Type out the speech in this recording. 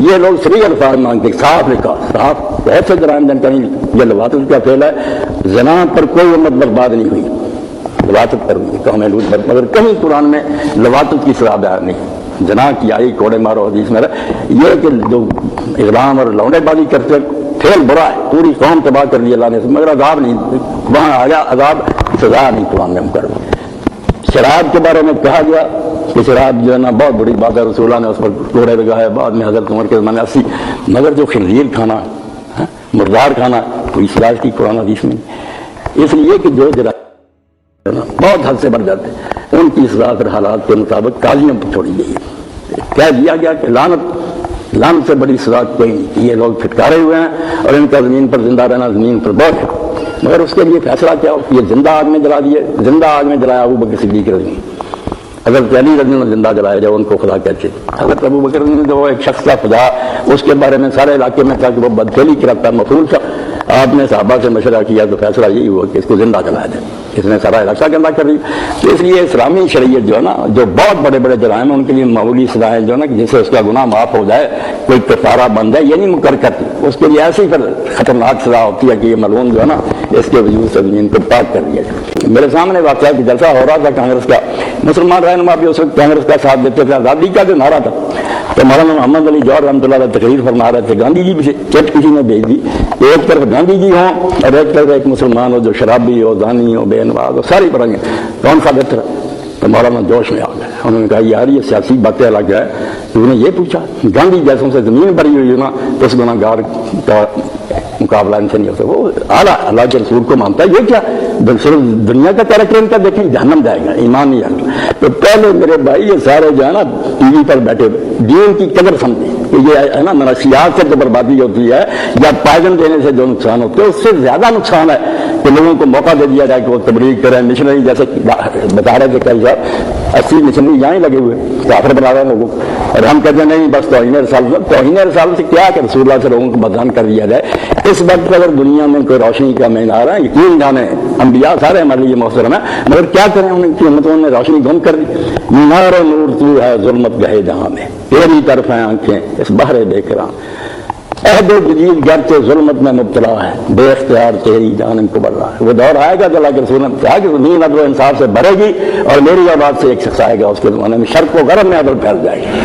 یہ لوگ صریح الفاظ مانگتے، صاف لکھا، صاف بہت سے جرائم دن کہیں یہ لواطت کا فعل ہے. زنا پر کوئی امت برباد نہیں ہوئی، لواطت پر ہوئی قوم لوط پر، مگر کہیں قرآن میں لواطت کی صلاح بیان نہیں. زنا کی آئی کوڑے مارو حدیث میں یہ کہ جو اقدام اور لونڈے بازی کرتے فعل برا ہے، پوری قوم تباہ کر دی اللہ نے، مگر عذاب نہیں، وہاں آیا عذاب، سزا نہیں قرآن میں مقرر. شراب کے بارے میں کہا گیا کہ شراب جو ہے نا بہت بڑی بات ہے، رسول اللہ نے اس پر کوڑے لگائے، بعد میں حضرت عمر کے زمانے 80، مگر جو خنزیر کھانا، مردار کھانا، کوئی اصلاح کی قرآن حدیث میں. اس لیے کہ جو جرائم بہت حد سے بڑھ جاتے ہیں ان کی اصلاح پر حالات کے مطابق قاضیوں پر چھوڑی گئی ہے. کہہ دیا گیا کہ لعنت سے بڑی سزا کوئی نہیں. یہ لوگ پھٹکارے ہوئے ہیں اور ان کا زمین پر زندہ رہنا زمین پر بہت ہے، مگر اس کے لیے فیصلہ کیا ہو؟ یہ زندہ آگ میں جلا دیے، زندہ آگ میں جلایا ابو بکر صدیق رضی اللہ عنہ. حضرت علی رضی اللہ عنہ زندہ جلایا جب ان کو خدا کہتے. حضرت ابو بکر رضی اللہ عنہ جو ایک شخص کا خدا، اس کے بارے میں سارے علاقے میں تھا کہ وہ بدفعلی کرتا مفعول تھا. آپ نے صحابہ سے مشورہ کیا تو فیصلہ یہی ہوا کہ اس کو زندہ جلایا جائے. اس نے سارا علاقہ گندہ کر دی. تو اس لیے اسلامی شریعت جو ہے نا، جو بہت بڑے بڑے جرائم ہیں ان کے لیے معمولی سزائیں جو ہے نا کہ جس سے اس کا گناہ معاف ہو جائے، کوئی کفارہ بن جائے، یہ نہیں مقرر کرتی. اس کے لیے ایسی پھر خطرناک سزا ہوتی ہے کہ یہ ملعون جو ہے نا اس کے وجود سے زمین کو پاک کر دیا جائے. میرے سامنے واقعہ کہ جلسہ ہو رہا تھا کانگریس کا، مسلمان رہنما بھی اس وقت کانگریس کا ساتھ دیتے تھے. آزادی کا جو نعرہ تھا تو مولانا محمد علی جوہر رحمۃ اللہ علیہ تقریر فرما رہے تھے. گاندھی جی بھی چٹ کسی نے بھیج دی، ایک طرف گاندھی جی ہوں اور ایک طرف ایک مسلمان ہو جو شرابی ہو، زانی ہو، بے نواز ہو، ساری پڑھیں گے، کون سا بہتر ہے؟ تو مولانا جوش میں آ گئے. انہوں نے کہا یار یہ سیاسی باتیں الگ ہے. تو انہوں نے یہ پوچھا گاندھی جیسوں سے زمین بھری ہوئی ہے نا تو اس گناہ گار کا مقابلہ ان سے نہیں ہو سکتا. وہ اعلیٰ اللہ کے رسول کو مانتا ہے. یہ کیا دنیا کا کیریکٹر ان کا دیکھیں، جہنم جائے گا، ایمان نہیں آئے گا. تو پہلے میرے بھائی یہ سارے جو ہے نا ٹی وی پر بیٹھے دین کی قدر سمجھیں کہ یہ ہے نا منشیات سے جو بربادی ہوتی ہے یا پائدن دینے سے جو نقصان ہوتے ہیں اس سے زیادہ نقصان ہے کہ لوگوں کو موقع دے دیا جائے کہ وہ تبلیغ کریں. مشنری جیسے بتا رہے تھے کئی صاحب 80 مشنری یہاں لگے ہوئے کافر بنا رہے ہیں لوگوں کو، اور ہم کہتے ہیں نہیں بس توہین رسالت سے کیا کہ رسول اللہ سے لوگوں کو بدنام کر دیا جائے. اس وقت اگر دنیا میں کوئی روشنی کا مینار ہے، یقین جانے انبیاء سارے ہمارے لیے محترم ہیں، مگر کیا کریں ان کی امتوں نے روشنی گم کر دی. مینار نور تو ہے ظلمت گہے جہاں میں، تیری طرف ہیں آنکھیں اس بہرے دیکھ رہا. عہد و جدید گرچہ ظلمت میں مبتلا ہے، بے اختیار تیری جانب کو بڑھ رہا ہے. وہ دور آئے گا تو اللہ کے رسول نے کہا کہ زمین عدل و انصاف سے بھرے گی اور میری اولاد سے ایک شخص آئے گا، اس کے زمانے میں شرق و غرب میں عدل پھیل جائے گی.